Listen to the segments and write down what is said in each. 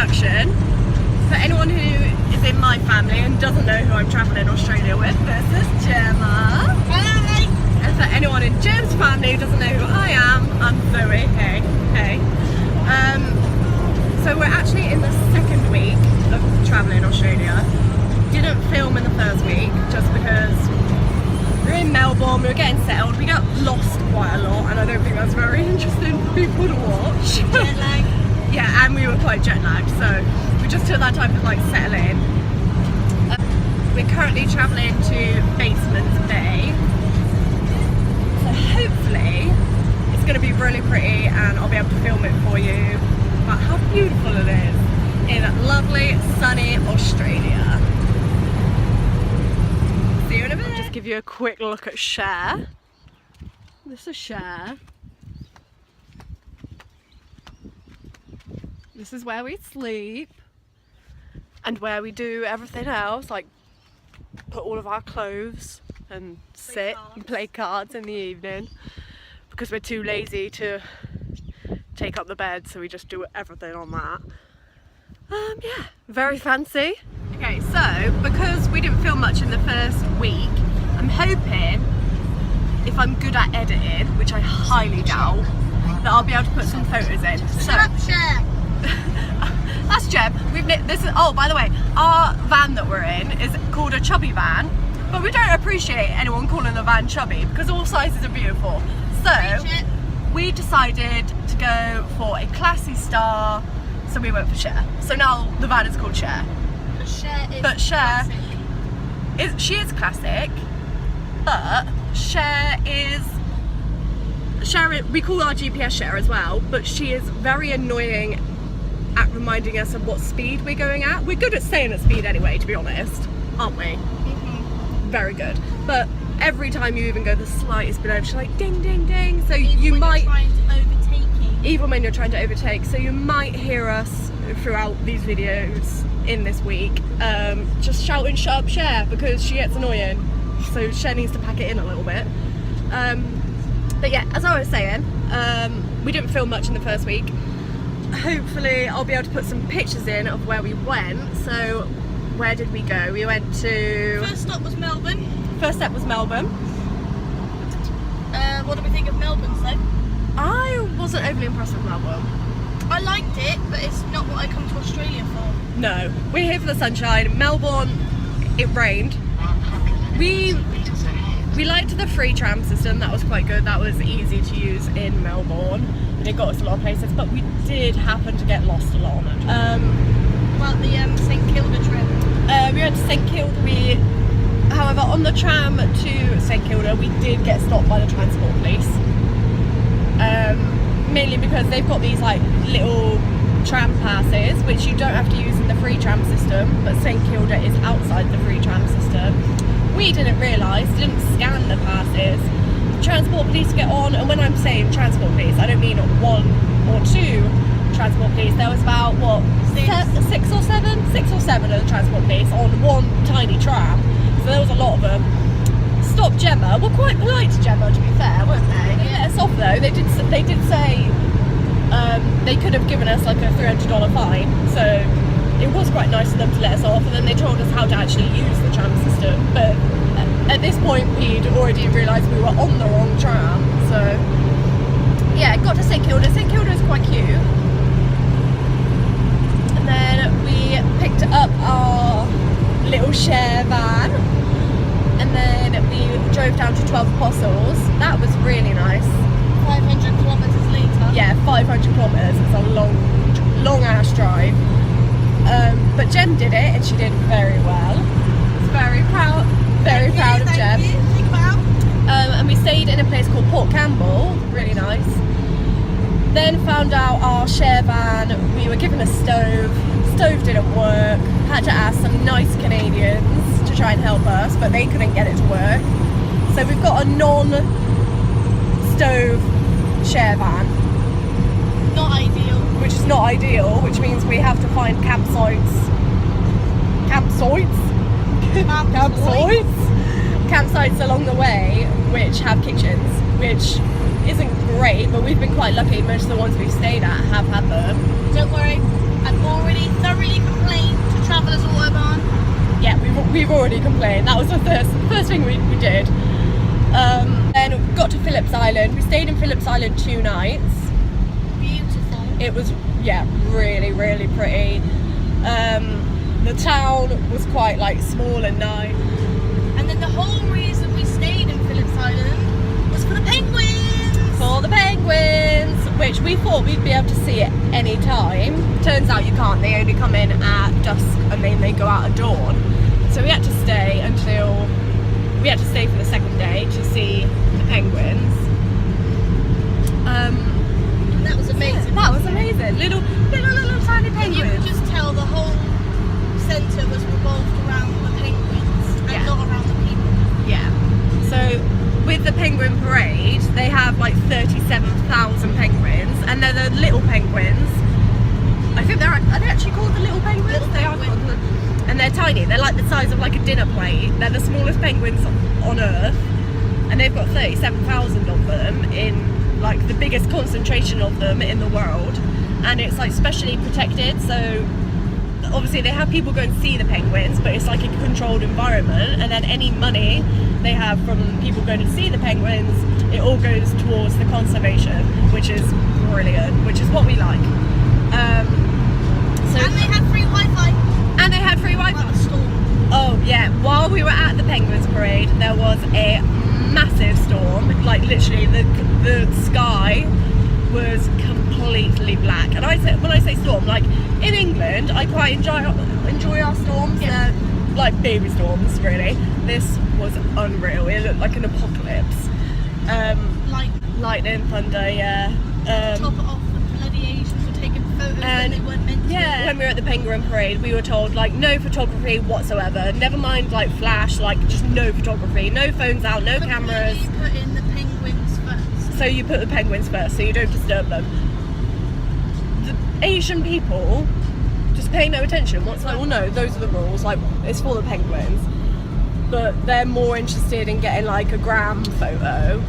introduction. For anyone who is in my family and doesn't know who I'm travelling Australia with, this is Gemma. Hi. And for anyone in Jem's family who doesn't know who I am, I'm Zoe. Hey, hey. So we're actually in the second week of travelling Australia. Didn't film in the first week just because we're in Melbourne, we were getting settled, we got lost quite a lot, and I don't think that's very interesting for people to watch. Jet lag. Yeah, and we were quite jet lagged, so we just took that time to like settle in. We're currently travelling to Basements Bay, so hopefully it's going to be really pretty and I'll be able to film it for you about how beautiful it is in lovely sunny Australia. See you in a minute. I'll just give you a quick look at Cher. This is Cher. This is where we sleep and where we do everything else, like put all of our clothes and sit and play cards in the evening because we're too lazy to take up the bed, so we just do everything on that. Yeah, very fancy. Okay, so because we didn't film much in the first week, I'm hoping if I'm good at editing, which I highly doubt, that I'll be able to put some photos in. Shut up, Cher. That's Jem. This is, oh, by the way, our van that we're in is called a chubby van, but we don't appreciate anyone calling the van chubby because all sizes are beautiful. So we decided to go for a classy star, so we went for Cher. So now the van is called Cher. But Cher is she is classic, but Cher is we call our GPS Cher as well, but she is very annoying at reminding us of what speed we're going at. We're good at staying at speed anyway, to be honest, aren't we? Mm-hmm. Very good. But every time you even go the slightest bit over, she's like ding ding ding. So Even you when might, you're trying to overtake even when you're trying to overtake, so you might hear us throughout these videos in this week just shouting shut up Cher because she gets annoying. So Cher needs to pack it in a little bit. But yeah, as I was saying, we didn't film much in the first week. Hopefully I'll be able to put some pictures in of where we went. So where did we go? We went to... First stop was Melbourne. First step was Melbourne. What do we think of Melbourne though? I wasn't overly impressed with Melbourne. I liked it, but it's not what I come to Australia for. No, we're here for the sunshine. Melbourne, it rained. We liked the free tram system, that was quite good. That was easy to use in Melbourne. And it got us a lot of places, but we did happen to get lost a lot on it. Well, the St Kilda trip. We went to St Kilda. However, on the tram to St Kilda, we did get stopped by the transport police. Mainly because they've got these like little tram passes, which you don't have to use in the free tram system, but St Kilda is outside the free tram system. We didn't realise, didn't scan the passes. Transport police get on, and when I'm saying transport police, I don't mean one or two transport police. There was about, what, six or seven of the transport police on one tiny tram, so there was a lot of them. Stopped Gemma, were quite polite to Gemma, to be fair, weren't they? They let us off though. They did say they could have given us like a $300 fine, so it was quite nice of them to let us off, and then they told us how to actually use the tram system, but at this point we'd already realised we were on the wrong tram. So yeah, got to St Kilda. St Kilda is quite cute, and then we picked up our little Cher van, and then we drove down to 12 Apostles. That was really nice. 500 kilometres later. Yeah, 500 kilometres. It's a long ass drive. But Jem did it, and she did very well. I was very proud of Jem. And we stayed in a place called Port Campbell, really nice. Then found out our Cher van, we were given a stove didn't work, had to ask some nice Canadians to try and help us, but they couldn't get it to work. So we've got a non-stove Cher van. Not ideal. Which is not ideal, which means we have to find campsites along the way which have kitchens, which isn't great, but we've been quite lucky. Most of the ones we've stayed at have had them. Don't worry, I've already we've already complained. That was the first thing we did. Then we got to Phillips Island. We stayed in Phillips Island 2 nights. Beautiful. It was, yeah, really, really pretty. The town was quite like small and nice. And then the whole reason we stayed in Phillips Island was for the penguins. For the penguins, which we thought we'd be able to see at any time. Turns out you can't. They only come in at dusk and then they go out at dawn. So we had to stay for the second day to see the penguins. And that was amazing. That was amazing. Little tiny And you penguins. could just tell the whole centre was revolved around the penguins and Yeah. not around the people. Yeah. So with the penguin parade, they have like 37,000 penguins, and they're the little penguins. I think are they actually called the little penguins? Little They are penguins. called the, and they're tiny. They're like the size of like a dinner plate. They're the smallest penguins on Earth, and they've got 37,000 of them in like the biggest concentration of them in the world, and it's like specially protected. So obviously they have people go and see the penguins, but it's like a controlled environment, and then any money they have from people going to see the penguins, it all goes towards the conservation, which is brilliant, which is what we like. So And they had free Wi-Fi. and they had free Wi-Fi. Well, the storm. Oh yeah, while we were at the penguins parade, there was a massive storm. Like literally, the sky was completely black. And when I say storm, like in England, I quite enjoy our storms. Yeah. They're like baby storms, really. This was unreal. It looked like an apocalypse. Like, Lightning, thunder, yeah. top it off, the bloody Asians were taking photos when And they weren't meant to. yeah, when we were at the penguin parade, we were told like no photography whatsoever. Never mind like flash, like just no photography, no phones out, no cameras. Completely put in the penguins first. So you put the penguins first, so you don't disturb them. The Asian people just pay no attention. What's like, well, no, those are the rules. Like, it's for the penguins, but they're more interested in getting like a gram photo,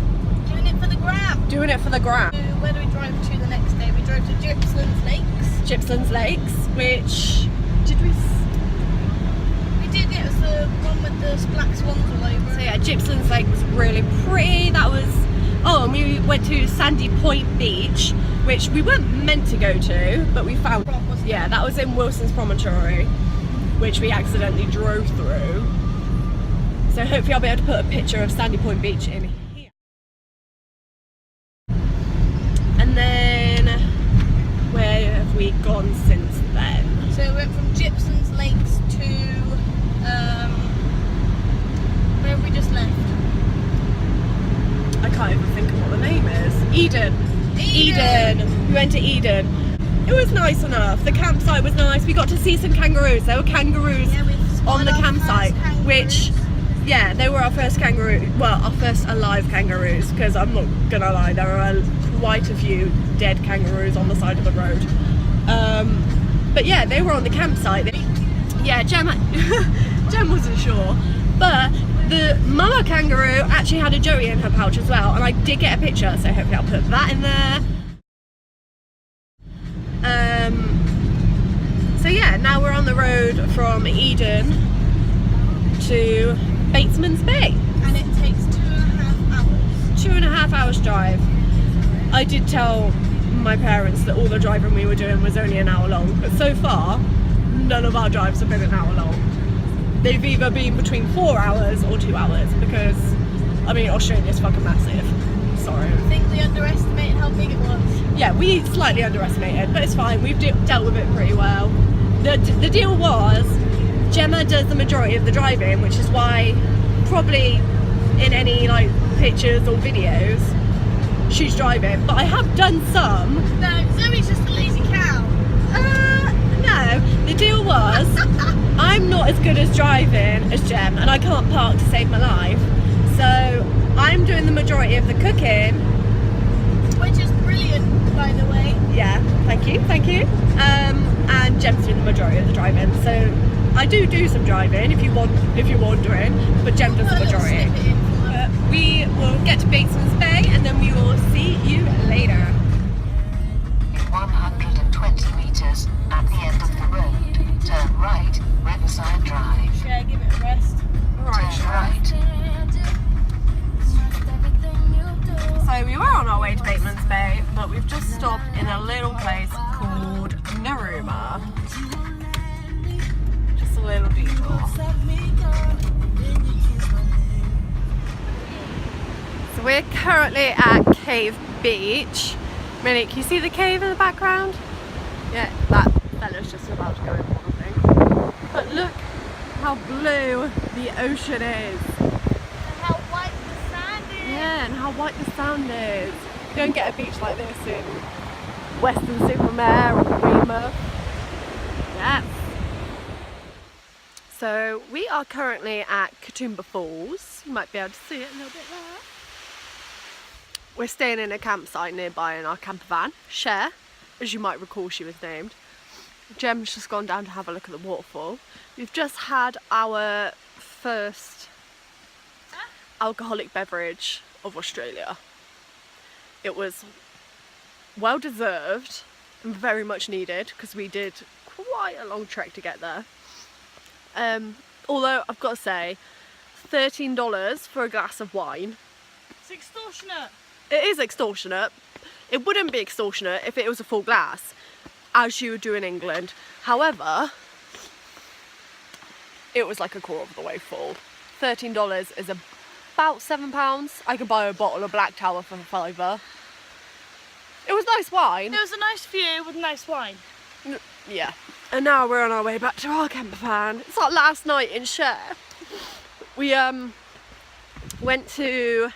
Doing it for the gram. doing it for the gram. Where do we drive to the next day? We drove to Gippsland's Lakes. Gippsland's Lakes, which did we? We did, yeah, it was the one with the black swans all over So it. yeah, Gippsland's Lake was really pretty. That was. Oh, and we went to Sandy Point Beach, which we weren't meant to go to, but we found. Prom, wasn't it? Yeah, that was in Wilson's Promontory, which we accidentally drove through. So hopefully I'll be able to put a picture of Sandy Point Beach in here. And then, where have we gone since then? So we went from Gippsland's Lakes to, where have we just left? I can't even think of what the name is. Eden. We went to Eden. It was nice enough. The campsite was nice. We got to see some kangaroos. There were kangaroos Yeah, we've on spotted the our campsite, first kangaroos. which, yeah, they were our first kangaroo. Well, our first alive kangaroos, because I'm not gonna lie, there are quite a few dead kangaroos on the side of the road. But yeah, they were on the campsite. Yeah, Jem wasn't sure, but the mama kangaroo actually had a joey in her pouch as well, and I did get a picture, so hopefully I'll put that in there. So yeah, now we're on the road from Eden to Batesman's Bay. And it takes 2.5 hours. 2.5 hours drive. I did tell my parents that all the driving we were doing was only an hour long, but so far none of our drives have been an hour long. They've either been between 4 hours or 2 hours, because I mean Australia's fucking massive. Sorry. I think we underestimated how big it was. Yeah, we slightly underestimated, but it's fine. We've dealt with it pretty well. The deal was Gemma does the majority of the driving, which is why probably in any like pictures or videos she's driving. But I have done some. No, Zoe's just a lazy cow. No, the deal was I'm not as good as driving as Gem, and I can't park to save my life. So I'm doing the majority of the cooking. Which is brilliant, by the way. Yeah, thank you. And Gem's doing the majority of the driving. So I do some driving if you're wondering, but Gem does Put the a little majority. snippet in for her. We will get to Batesman's Bay and then we will see you later. 120 meters at the end of the road. Turn right, Riverside Drive. Yeah, give it a rest. in a little place called Narooma. Just a little detour. So we're currently at Cave Beach. Minnie, can you see the cave in the background? Yeah, that fella's just about to go in, I think. But look how blue the ocean is. And how white the sand is. Yeah, and how white the sand is. You don't get a beach like this in Weston-super-Mare or Weymouth. Yes. So we are currently at Katoomba Falls. You might be able to see it a little bit there. We're staying in a campsite nearby in our camper van, Cher, as you might recall she was named. Gem's just gone down to have a look at the waterfall. We've just had our first alcoholic beverage of Australia. It was well deserved and very much needed because we did quite a long trek to get there. Although I've got to say, $13 for a glass of wine. It's extortionate. It is extortionate. It wouldn't be extortionate if it was a full glass, as you would do in England. However, it was like a quarter of the way full. $13 is about £7. I could buy a bottle of Black Tower for £5. It was nice wine. It was a nice view with nice wine. Yeah. And now we're on our way back to our camper van. It's our last night in Cher. We went to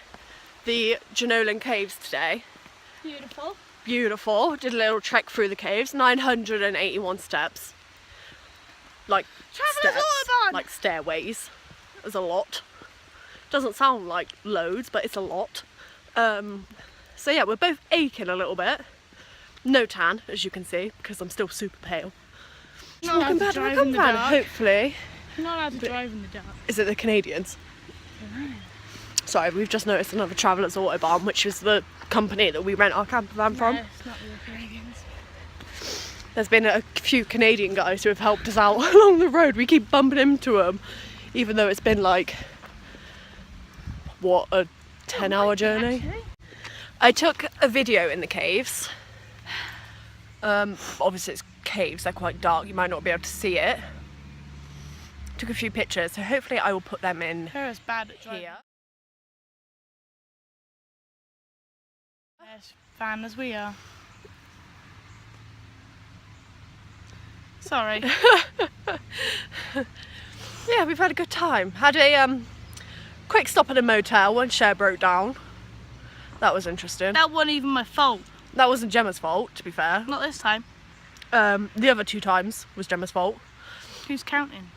the Jenolan Caves today. Beautiful. Beautiful. Did a little trek through the caves. 981 steps. Like Traveller's steps, Autobahn. like stairways. There's a lot. Doesn't sound like loads, but it's a lot. So yeah, we're both aching a little bit. No tan, as you can see, because I'm still super pale. You're not allowed to drive in the dark. Hopefully. You're not allowed to drive in the dark. Is it the Canadians? Sorry, we've just noticed another Traveller's Autobahn, which is the company that we rent our camper van from. No, it's not the Canadians. There's been a few Canadian guys who have helped us out along the road. We keep bumping into them, even though it's been like, what, a 10-hour journey? Actually. I took a video in the caves. Obviously it's caves, they're quite dark, you might not be able to see it. Took a few pictures, so hopefully I will put them in They're as bad at driving. here. As fan as we are. Sorry. Yeah, we've had a good time. Had a quick stop at a motel when Cher broke down. That was interesting. That wasn't even my fault. That wasn't Gemma's fault, to be fair. Not this time. The other 2 times was Gemma's fault. Who's counting?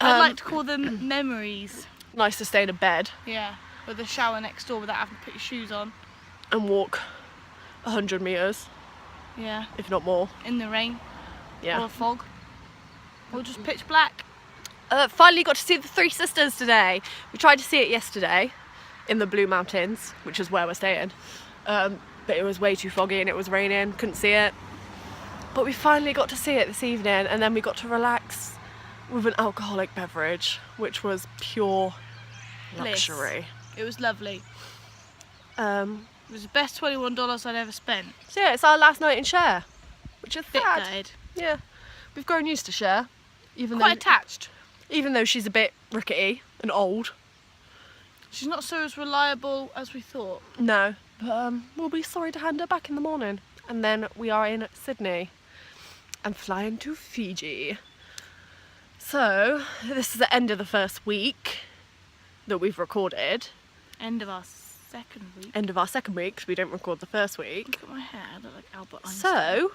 I'd like to call them memories. Nice to stay in a bed Yeah. With a shower next door without having to put your shoes on. and walk 100 metres, Yeah. if not more. In the rain. Or Yeah. a fog. Or just pitch black. Finally got to see the Three Sisters today. We tried to see it yesterday in the Blue Mountains, which is where we're staying. But it was way too foggy and it was raining, couldn't see it. But we finally got to see it this evening, and then we got to relax with an alcoholic beverage, which was pure Bliss. luxury. It was lovely. It It was the best $21 I'd ever spent. So yeah, it's our last night in Cher, which is Bit sad. gutted. Yeah, we've grown used to Cher, even Quite attached. though she's a bit rickety and old. She's not so as reliable as we thought. No, but we'll be sorry to hand her back in the morning. And then we are in Sydney and flying to Fiji. So this is the end of the first week that we've recorded. End of our second week. End of our second week, because we don't record the first week. Look at my hair, I look like Albert Einstein. So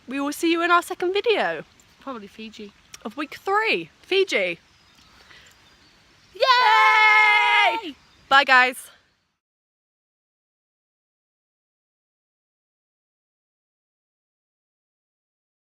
we will see you in our second video Probably Fiji. of week 3, Fiji. Yay! Bye guys.